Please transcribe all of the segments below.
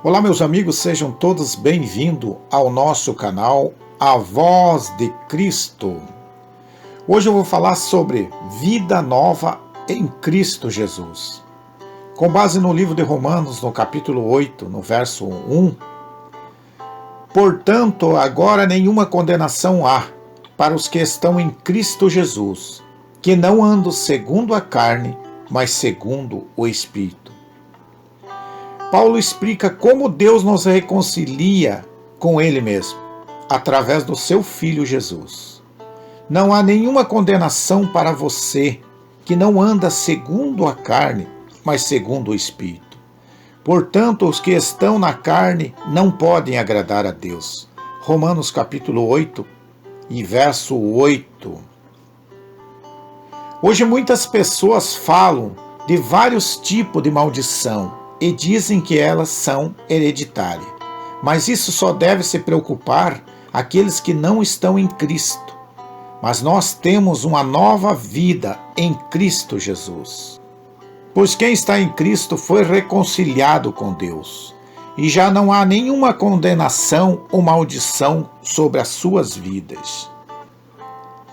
Olá, meus amigos, sejam todos bem-vindos ao nosso canal A Voz de Cristo. Hoje eu vou falar sobre vida nova em Cristo Jesus. Com base no livro de Romanos, no capítulo 8, no verso 1. Portanto, agora nenhuma condenação há para os que estão em Cristo Jesus, que não andam segundo a carne, mas segundo o Espírito. Paulo explica como Deus nos reconcilia com Ele mesmo, através do seu Filho Jesus. Não há nenhuma condenação para você que não anda segundo a carne, mas segundo o Espírito. Portanto, os que estão na carne não podem agradar a Deus. Romanos capítulo 8 e verso 8. Hoje muitas pessoas falam de vários tipos de maldição e dizem que elas são hereditárias. Mas isso só deve se preocupar aqueles que não estão em Cristo. Mas nós temos uma nova vida em Cristo Jesus. Pois quem está em Cristo foi reconciliado com Deus, e já não há nenhuma condenação ou maldição sobre as suas vidas.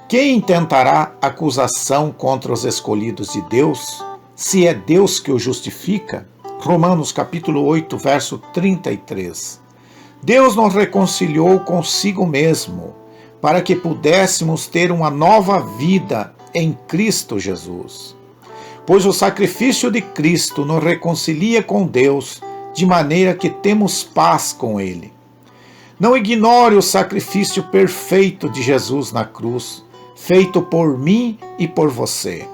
Quem intentará acusação contra os escolhidos de Deus, se é Deus que o justifica? Romanos capítulo 8, verso 33. Deus nos reconciliou consigo mesmo, para que pudéssemos ter uma nova vida em Cristo Jesus. Pois o sacrifício de Cristo nos reconcilia com Deus, de maneira que temos paz com Ele. Não ignore o sacrifício perfeito de Jesus na cruz, feito por mim e por você.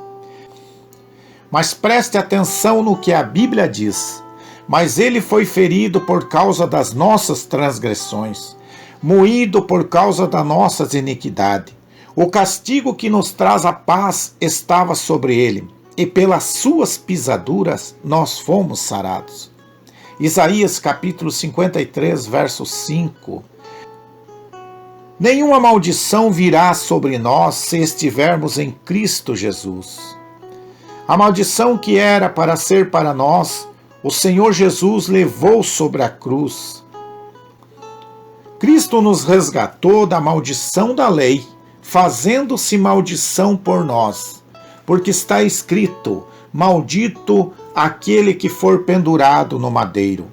Mas preste atenção no que a Bíblia diz. Mas ele foi ferido por causa das nossas transgressões, moído por causa das nossas iniquidades. O castigo que nos traz a paz estava sobre ele, e pelas suas pisaduras nós fomos sarados. Isaías capítulo 53, verso 5. Nenhuma maldição virá sobre nós se estivermos em Cristo Jesus. A maldição que era para ser para nós, o Senhor Jesus levou sobre a cruz. Cristo nos resgatou da maldição da lei, fazendo-se maldição por nós, porque está escrito: maldito aquele que for pendurado no madeiro.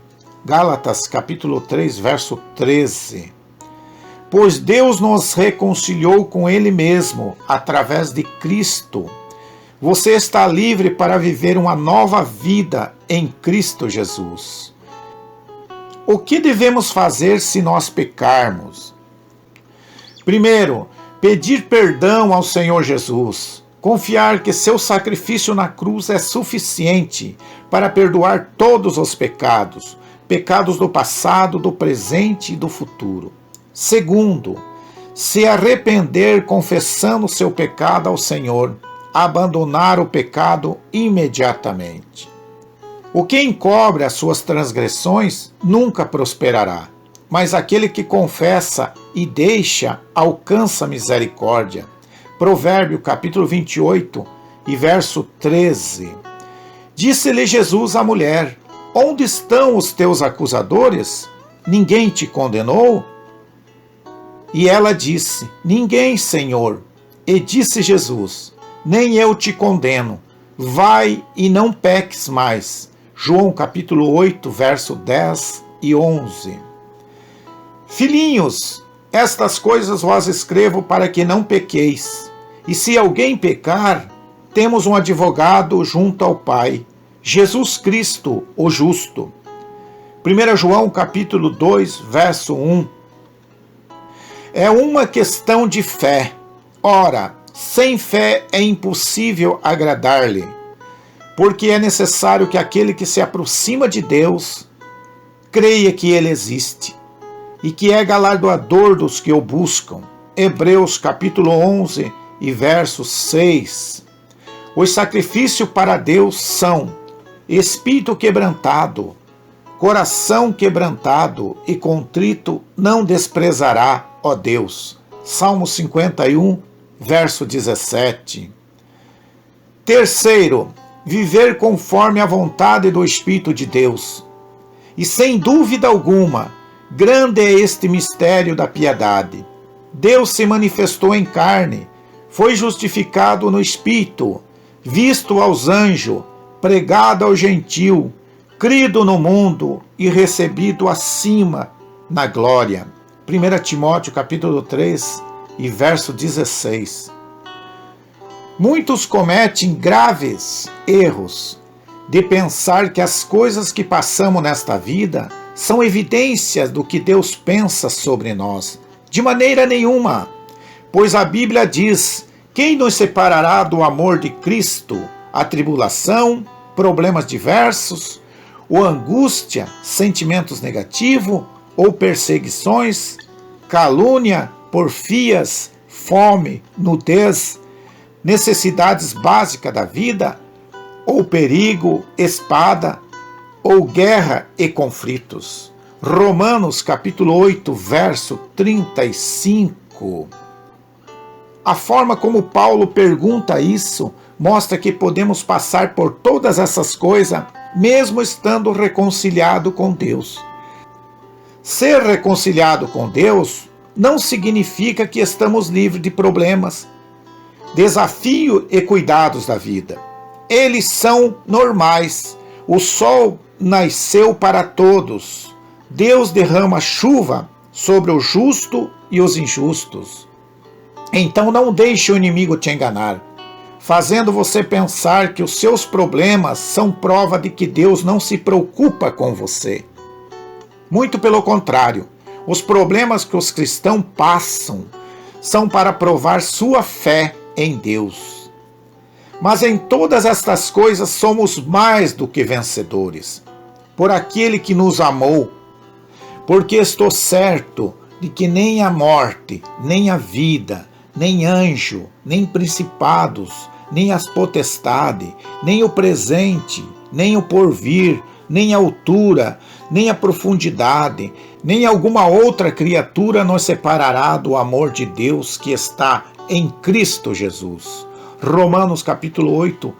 Gálatas capítulo 3, verso 13. Pois Deus nos reconciliou com Ele mesmo, através de Cristo. Você está livre para viver uma nova vida em Cristo Jesus. O que devemos fazer se nós pecarmos? Primeiro, pedir perdão ao Senhor Jesus. Confiar que seu sacrifício na cruz é suficiente para perdoar todos os pecados, pecados do passado, do presente e do futuro. Segundo, se arrepender confessando seu pecado ao Senhor. Abandonar o pecado imediatamente. O que encobre as suas transgressões nunca prosperará, mas aquele que confessa e deixa alcança misericórdia. Provérbio capítulo 28 e verso 13. Disse-lhe Jesus à mulher: onde estão os teus acusadores? Ninguém te condenou? E ela disse: ninguém, Senhor. E disse Jesus: nem eu te condeno, vai e não peques mais. João capítulo 8, verso 10 e 11. Filhinhos, estas coisas vos escrevo para que não pequeis. E se alguém pecar, temos um advogado junto ao Pai, Jesus Cristo, o justo. 1 João capítulo 2, verso 1. É uma questão de fé. Ora, sem fé é impossível agradar-lhe, porque é necessário que aquele que se aproxima de Deus creia que Ele existe e que é galardoador dos que o buscam. Hebreus capítulo 11 e verso 6. Os sacrifícios para Deus são espírito quebrantado, coração quebrantado e contrito não desprezará, ó Deus. Salmo 51, verso 17. Terceiro, viver conforme a vontade do Espírito de Deus. E sem dúvida alguma, grande é este mistério da piedade. Deus se manifestou em carne, foi justificado no Espírito, visto aos anjos, pregado ao gentil, crido no mundo e recebido acima na glória. 1 Timóteo capítulo 3 e verso 16. Muitos cometem graves erros de pensar que as coisas que passamos nesta vida são evidências do que Deus pensa sobre nós. De maneira nenhuma, pois a Bíblia diz: quem nos separará do amor de Cristo? A tribulação, problemas diversos, ou angústia, sentimentos negativos, ou perseguições, calúnia, porfias, fome, nudez, necessidades básicas da vida, ou perigo, espada, ou guerra e conflitos. Romanos capítulo 8, verso 35. A forma como Paulo pergunta isso mostra que podemos passar por todas essas coisas mesmo estando reconciliado com Deus. Ser reconciliado com Deus não significa que estamos livres de problemas, desafios e cuidados da vida. Eles são normais. O sol nasceu para todos. Deus derrama chuva sobre o justo e os injustos. Então não deixe o inimigo te enganar, fazendo você pensar que os seus problemas são prova de que Deus não se preocupa com você. Muito pelo contrário, os problemas que os cristãos passam são para provar sua fé em Deus. Mas em todas estas coisas somos mais do que vencedores, por aquele que nos amou, porque estou certo de que nem a morte, nem a vida, nem anjo, nem principados, nem as potestades, nem o presente, nem o porvir, nem a altura, nem a profundidade, nem alguma outra criatura nos separará do amor de Deus que está em Cristo Jesus. Romanos capítulo 8,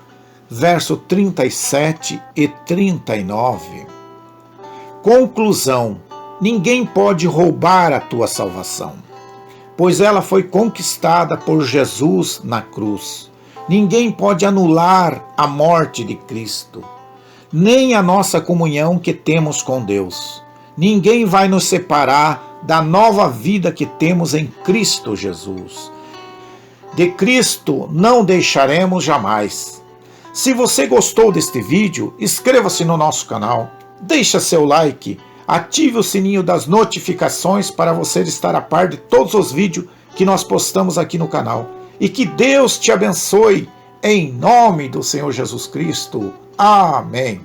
verso 37 e 39. Conclusão: ninguém pode roubar a tua salvação, pois ela foi conquistada por Jesus na cruz. Ninguém pode anular a morte de Cristo, nem a nossa comunhão que temos com Deus. Ninguém vai nos separar da nova vida que temos em Cristo Jesus. De Cristo não deixaremos jamais. Se você gostou deste vídeo, inscreva-se no nosso canal, deixa seu like, ative o sininho das notificações para você estar a par de todos os vídeos que nós postamos aqui no canal. E que Deus te abençoe, em nome do Senhor Jesus Cristo. Amém.